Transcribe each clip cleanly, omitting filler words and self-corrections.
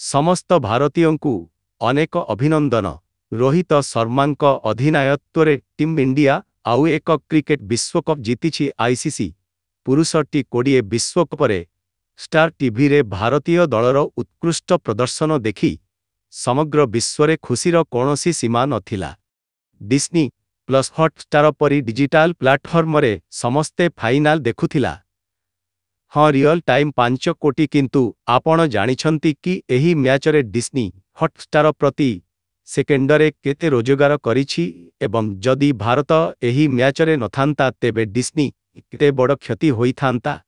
समस्त भारतीयंकु अनेक अभिनंदन। रोहित शर्मांक अधिनायत्वरे टीम इंडिया आउ एक क्रिकेट विश्वकप जीतिछि। आईसीसी पुरुष टी20 विश्वकपरे स्टार टीवी रे भारतीय दलर उत्कृष्ट प्रदर्शन देखि समग्र विश्वरे खुशीर कौनसी सीमा नथिला। डिस्नी प्लस हॉटस्टार परी डिजिटल प्लाटफॉर्म रे समस्ते फाइनाल देखुथिला। हाँ, रियल टाइम 5 कोटी। किंतु आपण जानिछंती कि एही मैच रे डिस्नी हॉटस्टार प्रति सेकेंडरे केते रोजगार करिछि एवं जदि भारत एही मैच रे नथांता तेबे डिस्नी केते बड़ क्षति होइथांता।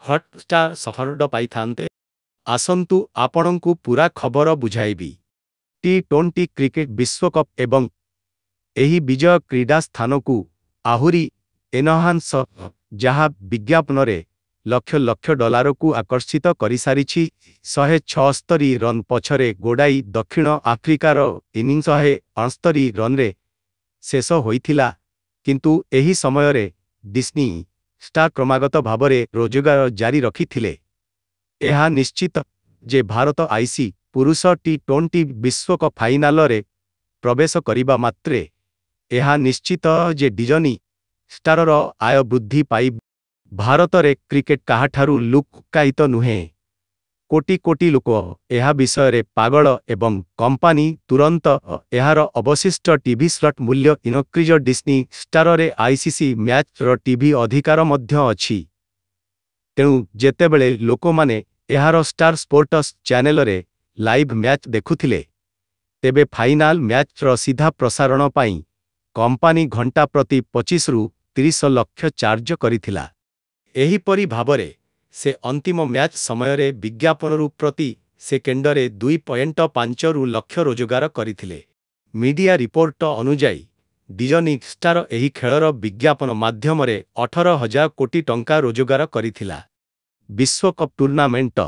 हॉटस्टार सफरड पाइथांते। आसंतु आपणंकु पूरा खबर बुझाइबी। टी20 क्रिकेट विश्वकप एवं एही विजय क्रीडा स्थानकु आहुरी एनहांस जहा विज्ञापन रे लक्ष लक्ष डॉलर को आकर्षित करिसारिछि। 176 रन पछरे गोडाई दक्षिण आफ्रिकार इनिंग्स 168 रन रे शेष होइथिला। किंतु एही समय रे डिस्नी स्टार क्रमागत भावरे रोजगार जारी रखिथिले। एहा निश्चित जे भारत आईसी पुरुष टी20 विश्वकप फाइनाल रे प्रवेश करिबा मात्रे एहा निश्चित जे डिजनी स्टारर आय वृद्धि पाई। भारत रे क्रिकेट काहाठारु लुकायित नुहे। कोटी कोटी लोक एहा विषय रे पागल एवं कंपनी तुरंत एहार अवशिष्ट टीवी स्लॉट मूल्य इनक्रीज। डिस्नी स्टार रे आईसीसी मैच रो टीवी अधिकार मध्य अछि। तेणु जेतेबेले लोक माने एहार स्टार स्पोर्ट्स चैनल रे लाइव मैच देखुथिले तेबे फाइनाल मैच रो सीधा प्रसारण पाई कंपनी घंटा प्रति 25 रु 30 लक्ष चार्ज करिथिला। एही परी भावरे से अंतिम मैच समय रे विज्ञापन रु प्रति सेकेंडरे 2.5 रु लक्ष रोजगार करिथिले। मीडिया रिपोर्ट अनुजाई डिजनी स्टार एही खेलर विज्ञापन माध्यम रे 18,000 कोटी टंका रोजगार करिथिला। विश्वकप टूर्नामेंट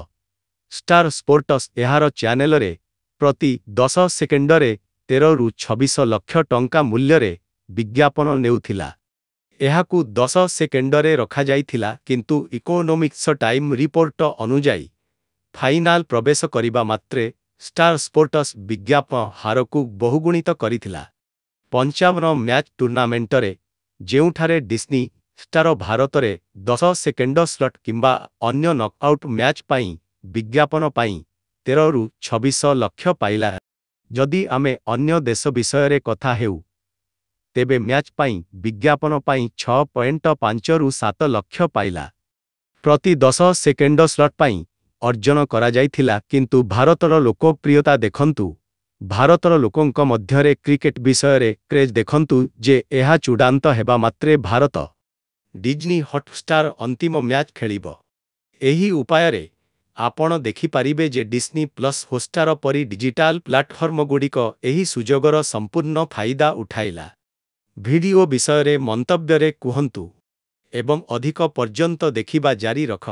स्टार स्पोर्ट्स एहार चैनल रे प्रति 10 सेकेंडरे 13 रु 26 लक्ष टंका मूल्य रे विज्ञापन नेउथिला। एहाकु 10 सेकेंडरे रखा जाइथिला। किंतु इकोनॉमिक्स टाइम रिपोर्ट अनुजाई फाइनाल प्रवेश करिबा मात्रे स्टार स्पोर्ट्स विज्ञापन हारकु बहुगुणित करिथिला। 55 मैच टूर्नामेंट रे जेउठारे डिस्नी स्टार भारत रे 10 सेकेंड स्लॉट किंबा अन्य नॉकआउट मैच पाई विज्ञापन पाई 13 रु 26 लक्ष पाइला। जदि आमे अन्य देश विषय रे कथा हेउ तेबे मैच पाई विज्ञापन पाई 6.5 रु 7 लक्ष पाइला। प्रति 10 सेकेंड स्लॉट पाई अर्जन करा जाइथिला। किंतु भारतर लोकप्रियता देखंतु। भारतर लोकंक मध्यरे क्रिकेट विषय रे क्रेज देखंतु जे एहा चूड़ांत हेबा मात्रे भारत डिज्नी हॉटस्टार अंतिम मैच खेलिबो। एही उपाय रे आपण देखि पारिबे जे डिस्नी प्लस हॉटस्टार परी डिजिटल प्लाटफॉर्म गुडिक एही सुजोगर संपूर्ण फायदा उठाइला। वीडियो विषय रे मंतव्य रे कुहंतु एवं अधिक पर्यंत देखिबा जारी रख।